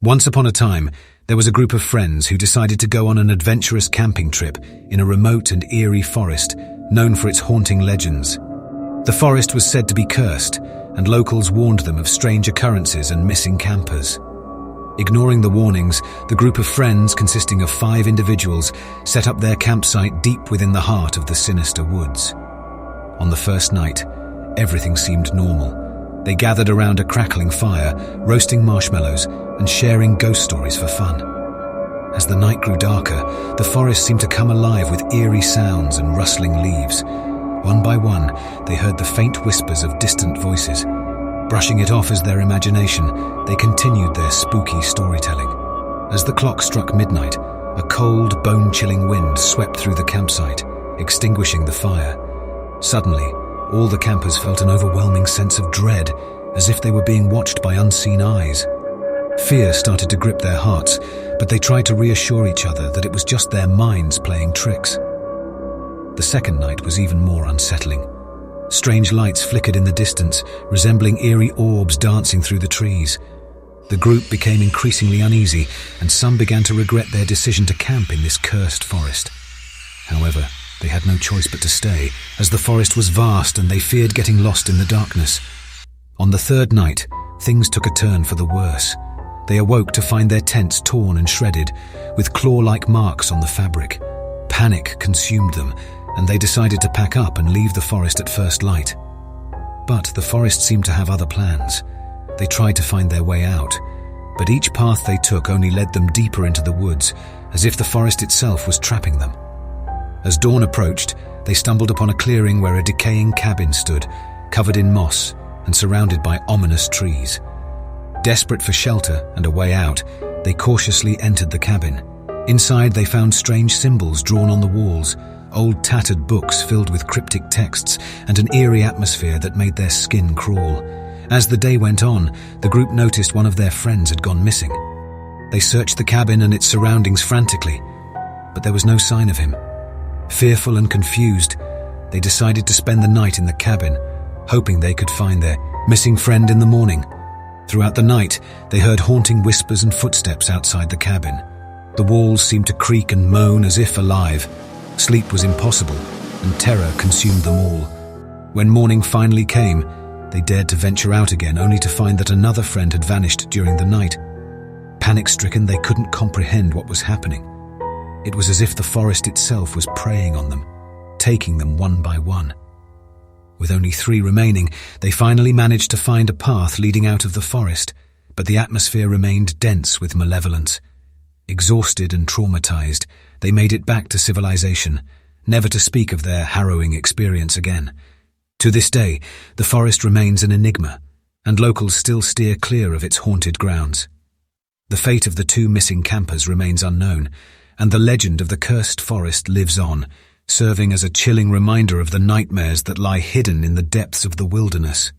Once upon a time, there was a group of friends who decided to go on an adventurous camping trip in a remote and eerie forest known for its haunting legends. The forest was said to be cursed, and locals warned them of strange occurrences and missing campers. Ignoring the warnings, the group of friends, consisting of 5 individuals, set up their campsite deep within the heart of the sinister woods. On the first night, everything seemed normal. They gathered around a crackling fire, roasting marshmallows and sharing ghost stories for fun. As the night grew darker, the forest seemed to come alive with eerie sounds and rustling leaves. One by one, they heard the faint whispers of distant voices. Brushing it off as their imagination, they continued their spooky storytelling. As the clock struck midnight, a cold, bone-chilling wind swept through the campsite, extinguishing the fire. Suddenly, all the campers felt an overwhelming sense of dread, as if they were being watched by unseen eyes. Fear started to grip their hearts, but they tried to reassure each other that it was just their minds playing tricks. The second night was even more unsettling. Strange lights flickered in the distance, resembling eerie orbs dancing through the trees. The group became increasingly uneasy, and some began to regret their decision to camp in this cursed forest. However, they had no choice but to stay, as the forest was vast and they feared getting lost in the darkness. On the third night, things took a turn for the worse. They awoke to find their tents torn and shredded, with claw-like marks on the fabric. Panic consumed them, and they decided to pack up and leave the forest at first light. But the forest seemed to have other plans. They tried to find their way out, but each path they took only led them deeper into the woods, as if the forest itself was trapping them. As dawn approached, they stumbled upon a clearing where a decaying cabin stood, covered in moss and surrounded by ominous trees. Desperate for shelter and a way out, they cautiously entered the cabin. Inside, they found strange symbols drawn on the walls, old tattered books filled with cryptic texts, and an eerie atmosphere that made their skin crawl. As the day went on, the group noticed one of their friends had gone missing. They searched the cabin and its surroundings frantically, but there was no sign of him. Fearful and confused, they decided to spend the night in the cabin, hoping they could find their missing friend in the morning. Throughout the night, they heard haunting whispers and footsteps outside the cabin. The walls seemed to creak and moan as if alive. Sleep was impossible, and terror consumed them all. When morning finally came, they dared to venture out again, only to find that another friend had vanished during the night. Panic-stricken, they couldn't comprehend what was happening. It was as if the forest itself was preying on them, taking them one by one. With only 3 remaining, they finally managed to find a path leading out of the forest, but the atmosphere remained dense with malevolence. Exhausted and traumatized, they made it back to civilization, never to speak of their harrowing experience again. To this day, the forest remains an enigma, and locals still steer clear of its haunted grounds. The fate of the 2 missing campers remains unknown, and the legend of the cursed forest lives on, serving as a chilling reminder of the nightmares that lie hidden in the depths of the wilderness.